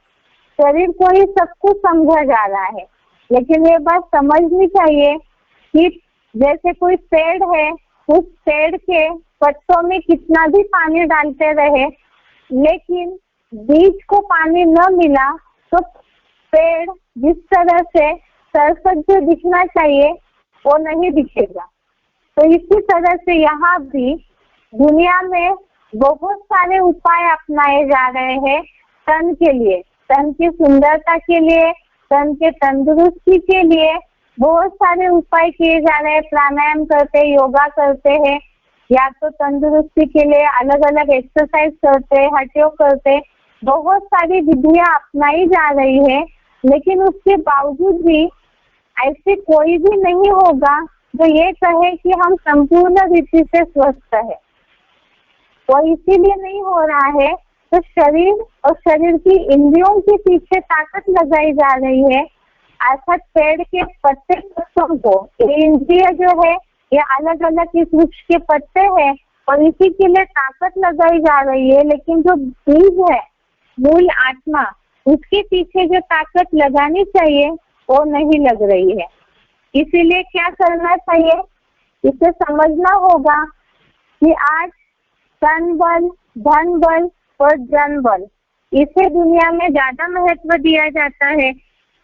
शरीर को ही सब कुछ समझा जा रहा है। लेकिन ये बात समझनी चाहिए कि जैसे कोई पेड़ है, उस पेड़ के पत्तों में कितना भी पानी डालते रहे लेकिन बीज को पानी न मिला तो पेड़ जिस तरह से सरसब्ज जो दिखना चाहिए वो नहीं दिखेगा। तो इसी तरह से यहाँ भी दुनिया में बहुत सारे उपाय अपनाए जा रहे हैं तन के लिए, तन की सुंदरता के लिए, तन के तंदुरुस्ती के लिए बहुत सारे उपाय किए जा रहे हैं। प्राणायाम करते हैं, योगा करते हैं, या तो तंदुरुस्ती के लिए अलग अलग एक्सरसाइज करते हैं, हठयोग करते हैं, बहुत सारी विधियां अपनाई जा रही है। लेकिन उसके बावजूद भी ऐसे कोई भी नहीं होगा जो ये कहे कि हम संपूर्ण रीति से स्वस्थ है। वो इसीलिए नहीं हो रहा है तो शरीर और शरीर की इंद्रियों के पीछे ताकत लगाई जा रही है। अर्थात पेड़ के पत्ते पत्तों को, ये इंद्रिय जो है ये अलग अलग इस वृक्ष के पत्ते हैं और इसी के लिए ताकत लगाई जा रही है। लेकिन जो बीज है, मूल आत्मा, उसके पीछे जो ताकत लगानी चाहिए वो नहीं लग रही है। इसीलिए क्या करना चाहिए, इसे समझना होगा कि आज तन बल, धन बल और जन बल, इसे दुनिया में ज्यादा महत्व दिया जाता है।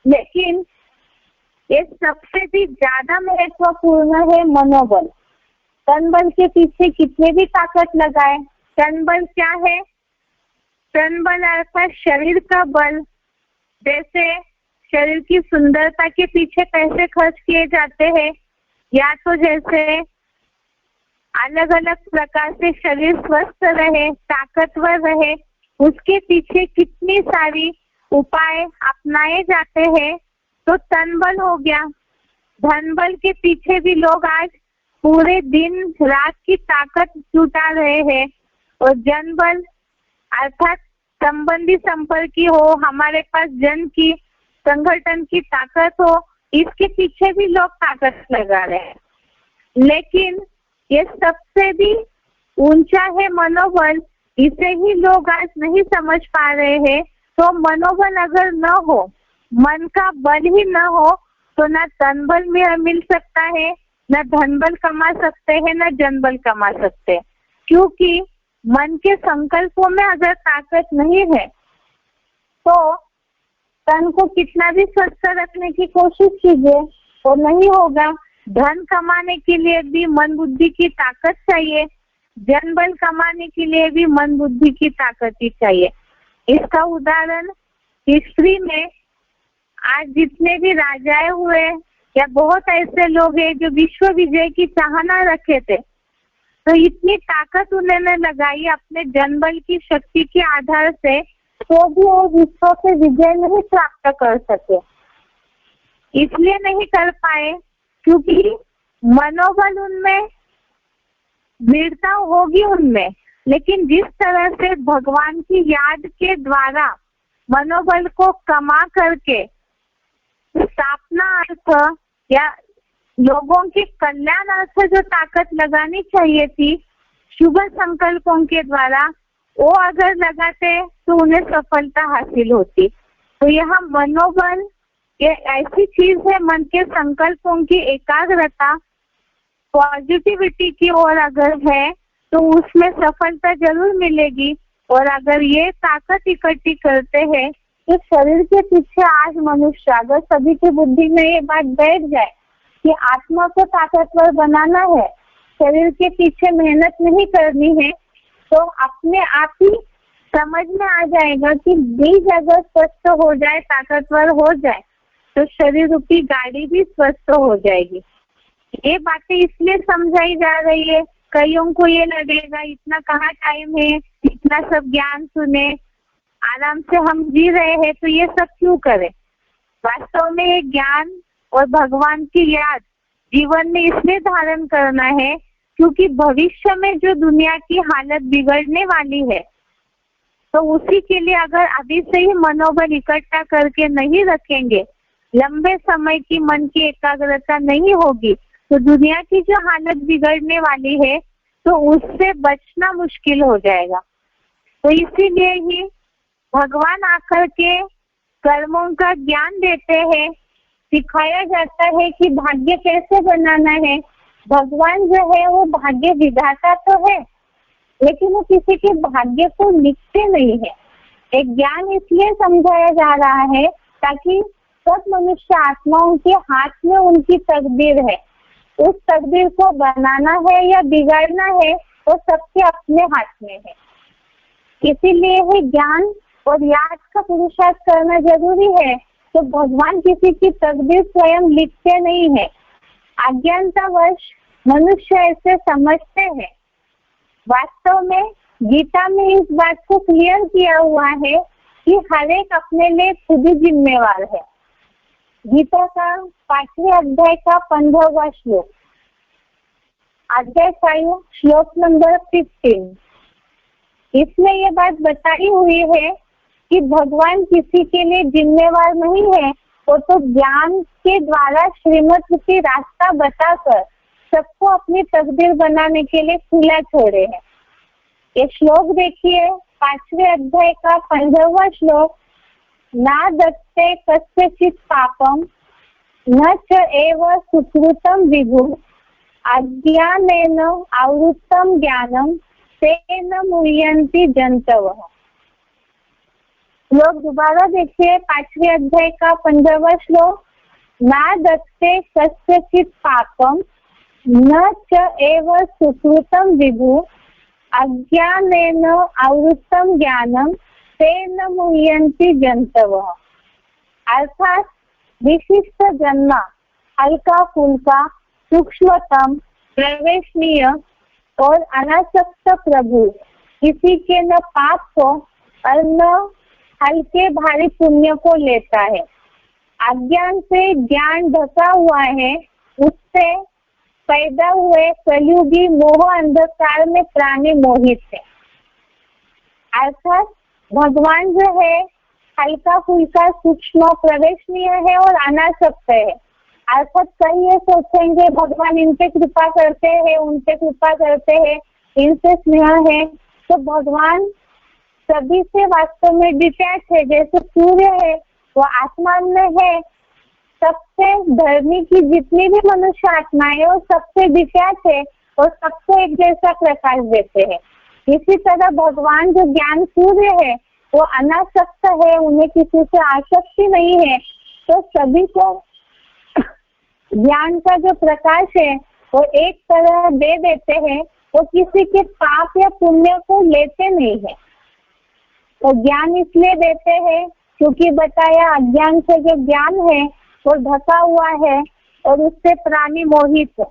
लेकिन ये सबसे भी ज्यादा महत्वपूर्ण है मनोबल। तन बल के पीछे कितने भी ताकत लगाए, तन बल क्या है, तन बल अर्थात शरीर का बल। जैसे शरीर की सुंदरता के पीछे पैसे खर्च किए जाते हैं, या तो जैसे अलग अलग प्रकार से शरीर स्वस्थ रहे, ताकतवर रहे, उसके पीछे कितनी सारी उपाय अपनाए जाते हैं। तो तन बल हो गया। धन बल के पीछे भी लोग आज पूरे दिन रात की ताकत जुटा रहे हैं। और जन बल अर्थात संबंधी संपर्की हो, हमारे पास जन की संगठन की ताकत हो, इसके पीछे भी लोग ताकत लगा रहे हैं। लेकिन ये सबसे भी ऊंचा है मनोबल, इसे ही लोग आज नहीं समझ पा रहे हैं। तो मनोबल अगर न हो, मन का बल ही न हो, तो ना तन बल में मिल सकता है, न धन बल कमा सकते हैं न जन बल कमा सकते, क्योंकि मन के संकल्पों में अगर ताकत नहीं है तो तन को कितना भी स्वस्थ रखने की कोशिश कीजिए तो नहीं होगा। धन कमाने के लिए भी मन बुद्धि की ताकत चाहिए, जन बल कमाने के लिए भी मन बुद्धि की ताकत ही चाहिए। इसका उदाहरण हिस्ट्री में आज जितने भी राजाएं हुए या बहुत ऐसे लोग हैं जो विश्व विजय की चाहना रखे थे, तो इतनी ताकत उन्होंने लगाई अपने जनबल की शक्ति के आधार से, तो भी वो विश्व से विजय नहीं प्राप्त कर सके। इसलिए नहीं कर पाए क्योंकि मनोबल उनमें, दृढ़ता होगी उनमें, लेकिन जिस तरह से भगवान की याद के द्वारा मनोबल को कमा करके स्थापना अर्थ या लोगों के कल्याण अर्थ जो ताकत लगानी चाहिए थी शुभ संकल्पों के द्वारा, वो अगर लगाते तो उन्हें सफलता हासिल होती। तो यह मनोबल ये ऐसी चीज है, मन के संकल्पों की एकाग्रता पॉजिटिविटी की ओर अगर है तो उसमें सफलता जरूर मिलेगी। और अगर ये ताकत इकट्ठी करते हैं तो शरीर के पीछे आज मनुष्य, अगर सभी की बुद्धि में ये बात बैठ जाए कि आत्मा को ताकतवर बनाना है, शरीर के पीछे मेहनत नहीं करनी है, तो अपने आप ही समझ में आ जाएगा कि बीज अगर स्वस्थ हो जाए, ताकतवर हो जाए, तो शरीर रूपी गाड़ी भी स्वस्थ हो जाएगी। ये बातें इसलिए समझाई जा रही है, कईयों को ये लगेगा इतना कहाँ टाइम है, इतना सब ज्ञान सुने, आराम से हम जी रहे हैं तो ये सब क्यों करें। वास्तव में ये ज्ञान और भगवान की याद जीवन में इसलिए धारण करना है क्योंकि भविष्य में जो दुनिया की हालत बिगड़ने वाली है, तो उसी के लिए अगर अभी से ही मनोबल इकट्ठा करके नहीं रखेंगे, लंबे समय की मन की एकाग्रता नहीं होगी, तो दुनिया की जो हालत बिगड़ने वाली है तो उससे बचना मुश्किल हो जाएगा। तो इसीलिए ही भगवान आकर के कर्मों का ज्ञान देते हैं, सिखाया जाता है कि भाग्य कैसे बनाना है। भगवान जो है वो भाग्य विधाता तो है, लेकिन वो किसी के भाग्य को लिखते नहीं है। एक ज्ञान इसलिए समझाया जा रहा है ताकि सब मनुष्य आत्माओं के हाथ में उनकी तकदीर है, उस तकदीर को बनाना है या बिगाड़ना है वो सबके अपने हाथ में है। इसीलिए ही ज्ञान और याद का पुरुषार्थ करना जरूरी है। तो भगवान किसी की तकदीर स्वयं लिखते नहीं है, अज्ञानतावश मनुष्य ऐसे समझते हैं। वास्तव में गीता में इस बात को क्लियर किया हुआ है कि हर एक अपने लिए खुद ही जिम्मेवार है। गीता का 5वें अध्याय का 15वां श्लोक, अध्याय 5 श्लोक नंबर 15, इसमें ये बात बताई हुई है कि भगवान किसी के लिए जिम्मेवार नहीं है, वो तो ज्ञान के द्वारा श्रीमत रूपी रास्ता बताकर सबको अपनी तकदीर बनाने के लिए खुला छोड़े हैं। ये श्लोक देखिए, 5वें अध्याय का 15वां श्लोक, ना दत्ते कस्यचित् पापम न च एव सुकृतं विभु अज्ञानेन आवृत्तं ज्ञानं तेन मुह्यन्ति जन्तवः। श्लोक दोबारा देखिए, 5वें अध्याय का 15वां श्लोक, ना दत्ते कस्यचित् पापम न च एव सुकृतं विभु अज्ञानेन आवृत्तं ज्ञानं तेन मुह्यन्ति जन्तवः। अर्थात विशिष्ट जन्म, हल्का फुल्का, सूक्ष्मतम, प्रवेशनीय और अनासक्त प्रभु किसी के न पाप को और न हल्के भारी पुण्य को लेता है। अज्ञान से ज्ञान ढका हुआ है, उससे पैदा हुए कलयुगी मोह अंधकार में प्राणी मोहित है। अर्थात भगवान जो है हल्का फुल्का, सूक्ष्म, प्रवेशनीय है और अनासक्त है। अर्थात कई ये सोचेंगे भगवान इन पे कृपा करते हैं, उन पे कृपा करते हैं, इनसे स्नेह है, तो भगवान सभी से वास्तव में डिटैच है। जैसे सूर्य है वो आसमान में है, सबसे धर्मी की जितनी भी मनुष्य आत्माएं है वो सबसे विख्यात है और सबको एक जैसा प्रकाश देते हैं। इसी तरह भगवान जो ज्ञान सूर्य है वो अनासक्त है, उन्हें किसी से आसक्ति नहीं है, तो सभी को ज्ञान का जो प्रकाश है वो एक तरह दे देते हैं। वो किसी के पाप या पुण्य को लेते नहीं है। तो ज्ञान इसलिए देते हैं क्योंकि बताया अज्ञान से जो ज्ञान है वो ढका हुआ है और उससे प्राणी मोहित है।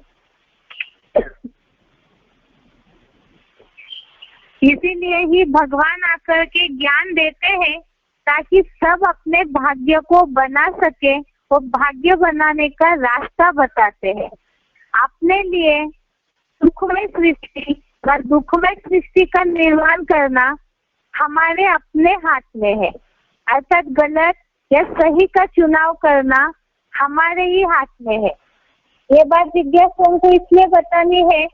इसीलिए ही भगवान आकर के ज्ञान देते हैं ताकि सब अपने भाग्य को बना सके और भाग्य बनाने का रास्ता बताते हैं। अपने लिए दुखमय सृष्टि और दुखमय सृष्टि का निर्माण करना हमारे अपने हाथ में है, अर्थात गलत या सही का चुनाव करना हमारे ही हाथ में है। ये बात जिज्ञासुओं को इसलिए बतानी है,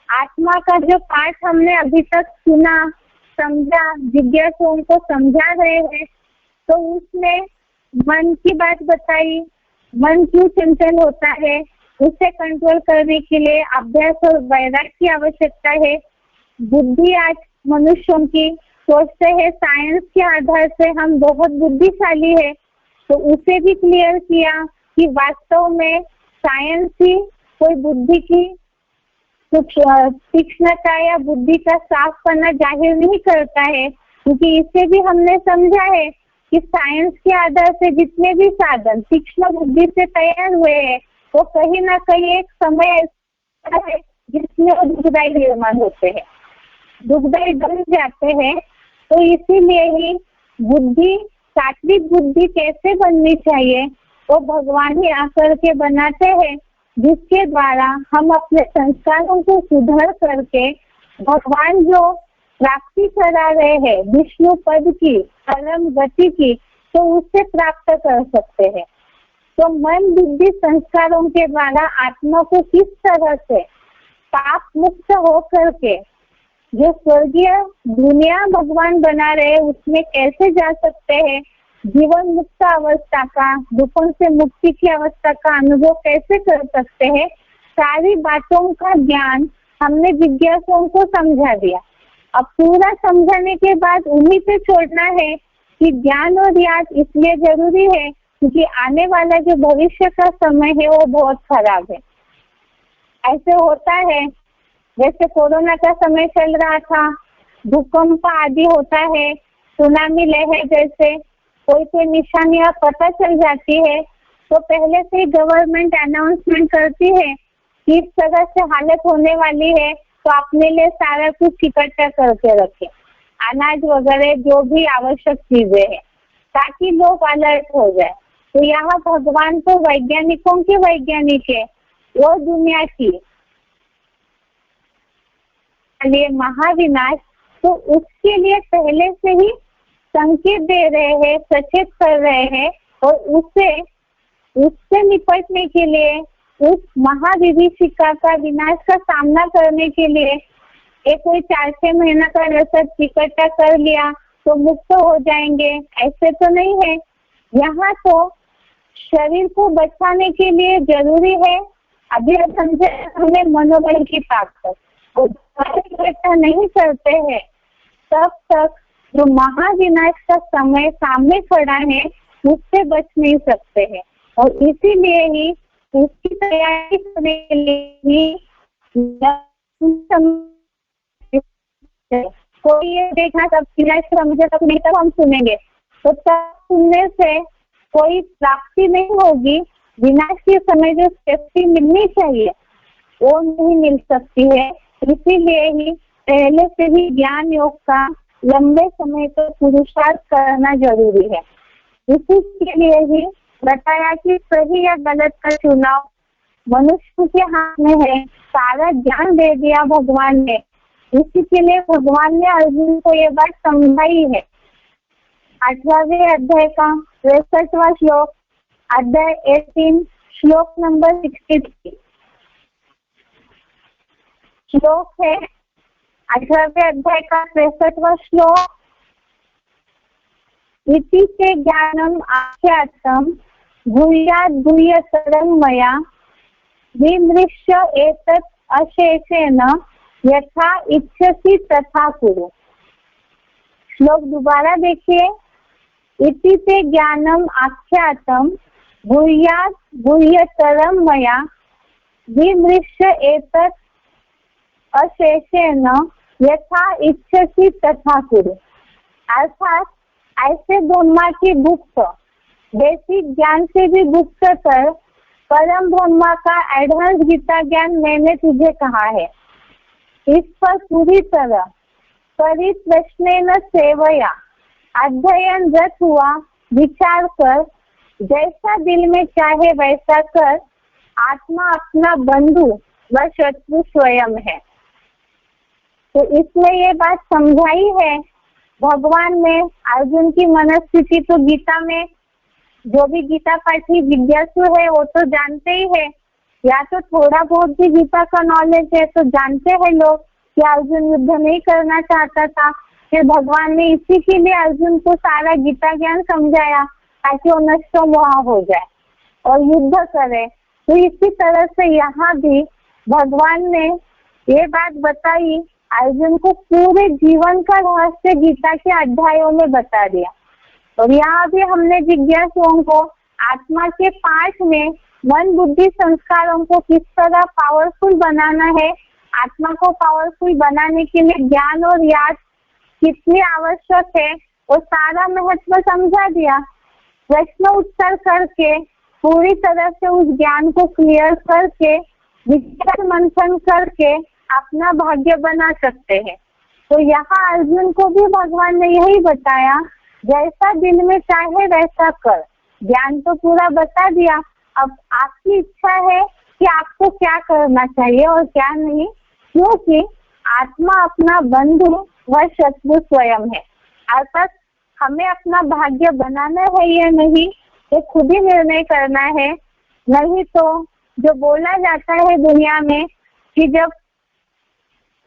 आत्मा का जो पाठ हमने अभी तक सुना समझा, जिज्ञासुओं को समझा रहे हैं, तो उसमें मन की बात बताई। मन क्यों चंचल होता है, उसे कंट्रोल करने के लिए अभ्यास और वैराग्य की आवश्यकता है। बुद्धि आज मनुष्यों की सोचते हैं साइंस के आधार से हम बहुत बुद्धिशाली है, तो उसे भी क्लियर किया कि वास्तव में साइंस ही कोई बुद्धि की तीक्ष्णता या बुद्धि का साफपना जाहिर नहीं करता है, क्योंकि इसे भी हमने समझा है कि साइंस के आधार से जितने भी साधन तीक्ष्ण बुद्धि से तैयार हुए हैं वो कहीं ना कहीं एक समय ऐसा है जिसमें वो दुखदायी निर्माण होते हैं, दुखदायी बन जाते हैं। तो इसीलिए ही बुद्धि, सात्विक बुद्धि कैसे बननी चाहिए वो भगवान ही आकर के बनाते हैं, जिसके द्वारा हम अपने संस्कारों को सुधार करके भगवान जो प्राप्ति करा रहे हैं विष्णु पद की, परम गति की, तो उससे प्राप्त कर सकते हैं। तो मन बुद्धि संस्कारों के द्वारा आत्मा को किस तरह से पाप मुक्त हो करके जो स्वर्गीय दुनिया भगवान बना रहे उसमें कैसे जा सकते हैं, जीवन मुक्त अवस्था का, दुखों से मुक्ति की अवस्था का अनुभव कैसे कर सकते हैं, सारी बातों का ज्ञान हमने जिज्ञासुओं को समझा दिया। अब पूरा समझाने के बाद उन्हीं पे छोड़ना है कि ज्ञान और याद इसलिए जरूरी है क्योंकि आने वाला जो भविष्य का समय है वो बहुत खराब है। ऐसे होता है जैसे कोरोना का समय चल रहा था, भूकंप आदि होता है, सुनामी लहर जैसे कोई निशानियां पता चल जाती है, तो पहले से ही गवर्नमेंट अनाउंसमेंट करती है कि इस तरह से हालत होने वाली है, तो अपने लिए सारा कुछ इकट्ठा करके रखे, अनाज वगैरह जो भी आवश्यक चीजें हैं, ताकि लोग अलर्ट हो जाए। तो यहाँ भगवान तो वैज्ञानिकों के वैज्ञानिक है, वो दुनिया की लिए महाविनाश, तो उसके लिए पहले से ही संकेत दे रहे हैं, सचेत कर रहे हैं, और उससे निपटने के लिए, उस महाविभीषिका का विनाश का सामना करने के लिए एक कोई 4-6 महीना का रसद इकट्ठा कर लिया तो मुक्त हो जाएंगे, ऐसे तो नहीं है। यहाँ तो शरीर को बचाने के लिए जरूरी है, अभी समझे हमें मनोबल की ताकत, इकट्ठा नहीं करते हैं तब तक जो महाविनाश का समय सामने खड़ा है उससे बच नहीं सकते हैं। और इसीलिए ही उसकी तैयारी करने के लिए कोई ये देखा तब विनाश समझे तक नहीं, तब हम सुनेंगे, तो तब सुनने से कोई प्राप्ति नहीं होगी। विनाश के समय जो सेफ्टी मिलनी चाहिए वो नहीं मिल सकती है। इसीलिए ही पहले से ही ज्ञान योग का लंबे समय तक पुरुषार्थ करना जरूरी है। इसी के लिए ही बताया कि सही या गलत का चुनाव मनुष्य के हाथ में है, सारा ज्ञान दे दिया भगवान ने। इसी के लिए भगवान ने अर्जुन को ये बात समझाई है। 18वें अध्याय का 63वां श्लोक, अध्याय 18 श्लोक नंबर 63 श्लोक है। 18वें अध्याय का 63वां श्लोक, इति से ज्ञानम आख्यातम भूयात् भूयतरं मया विमृश्य एतत् अशेषेण यथा इच्छसि तथा कुरु। श्लोक दोबारा देखिए। इति ते ज्ञानम आख्यातम भूयात् भूयतरं मया विमृश्य एतत् अशेषेण यथा इच्छसि तथा कुरु। अर्थात ऐसे ब्रह्मा की गुप्त बेसिक ज्ञान से भी गुप्ततर परम ब्रह्मा का एडवांस गीता ज्ञान मैंने तुझे कहा है। इस पर पूरी तरह परिप्रश्नेन सेवया अध्ययन रत हुआ विचार कर जैसा दिल में चाहे वैसा कर। आत्मा अपना बंधु व शत्रु स्वयं है। तो इसमें ये बात समझाई है भगवान ने अर्जुन की मनस्थिति। तो गीता में जो भी गीता पाठी जिज्ञासु है वो तो जानते ही है, या तो थोड़ा बहुत भी गीता का नॉलेज है तो जानते हैं लोग कि अर्जुन युद्ध नहीं करना चाहता था। फिर भगवान ने इसी के लिए अर्जुन को सारा गीता ज्ञान समझाया ताकि वो नष्ट मोह हो जाए और युद्ध करे। तो इसी तरह से यहाँ भी भगवान ने ये बात बताई, अर्जुन को पूरे जीवन का रहस्य गीता के अध्यायों में बता दिया। और यहाँ भी हमने जिज्ञासुओं को आत्मा के पाठ में मन बुद्धि संस्कारों को किस तरह पावरफुल बनाना है, आत्मा को पावरफुल बनाने के लिए ज्ञान और याद कितनी आवश्यक है, वो सारा महत्व समझा दिया। प्रश्न उत्तर करके पूरी तरह से उस ज्ञान को क्लियर करके विचार मंथन करके अपना भाग्य बना सकते हैं। तो यहाँ अर्जुन को भी भगवान ने यही बताया, जैसा दिल में चाहे वैसा कर। ज्ञान तो पूरा बता दिया, अब आपकी इच्छा है कि आपको क्या करना चाहिए और क्या नहीं, क्योंकि आत्मा अपना बंधु व शत्रु स्वयं है। अर्थात हमें अपना भाग्य बनाना है या नहीं ये खुद ही निर्णय करना है। नहीं तो जो बोला जाता है दुनिया में कि जब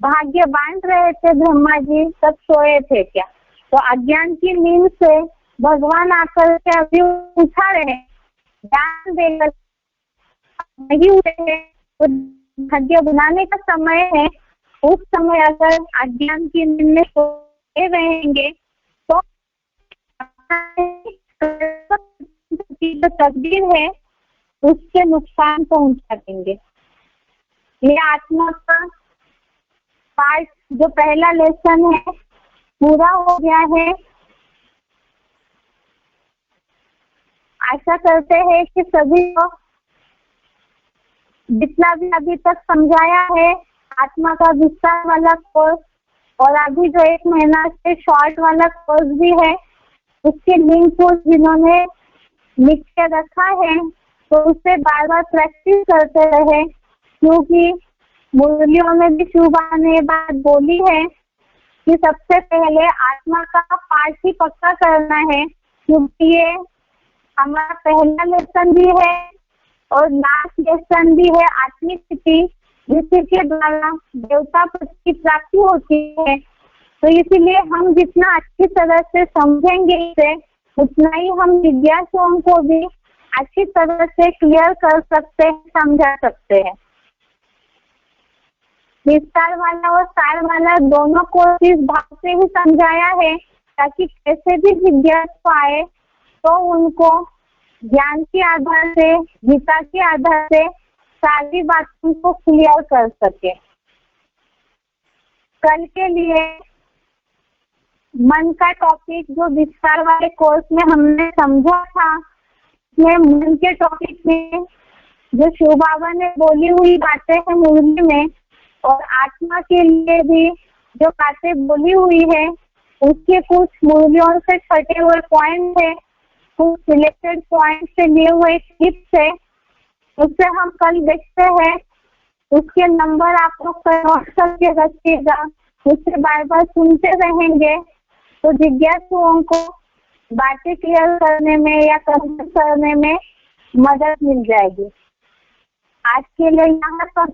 भाग्य बांट रहे थे ब्रह्मा जी तब सोए थे क्या, तो अज्ञान की नींद से भगवान आकर के अभी उठा रहे, ज्ञान देकर नहीं हुए हैं। तो भाग्य बनाने का समय है, उस समय अगर अज्ञान की नींद में सोए रहेंगे तो जो तकदीर है उसके नुकसान पहुंचा देंगे। ये आत्मा का पार्ट जो पहला लेसन है पूरा हो गया है। आशा करते हैं कि सभी को जितना भी अभी तक समझाया है आत्मा का विस्तार वाला कोर्स और अभी जो 1 महीना से शॉर्ट वाला कोर्स भी है उसके लिंक को जिन्होंने लिख के रखा है तो उससे बार बार प्रैक्टिस करते रहे, क्योंकि मुरलियों में भी शुभा ने बात बोली है कि सबसे पहले आत्मा का पाठ ही पक्का करना है, क्योंकि ये हमारा पहला लेसन भी है और लास्ट लेसन भी है आत्मिक स्थिति, जिसके द्वारा देवता पद की प्राप्ति होती है। तो इसीलिए हम जितना अच्छी तरह से समझेंगे इसे उतना ही हम जिज्ञासुओं को भी अच्छी तरह से क्लियर कर सकते हैं, समझा सकते हैं। विस्तार वाला और सार वाला दोनों को इस भाव से ही समझाया है ताकि कैसे भी जिज्ञासु आए तो उनको ज्ञान के आधार से गीता के आधार से सारी बातों को क्लियर कर सके। कल के लिए मन का टॉपिक जो विस्तार वाले कोर्स में हमने समझा था, उसमें मन के टॉपिक में जो शिव बाबा ने बोली हुई बातें हैं मुरली में और आत्मा के लिए भी जो बातें बोली हुई है उसके कुछ मुरलियों से छटे हुए पॉइंट है, कुछ सिलेक्टेड पॉइंट से लिए हुए टिप्स है, उससे हम कल देखते हैं। उसके नंबर आप लोग नोट करके रखिएगा, उससे बार बार सुनते रहेंगे तो जिज्ञासुओं को बातें क्लियर करने में या कन्वर्ट करने में मदद मिल जाएगी। आज के लिए यहाँ पर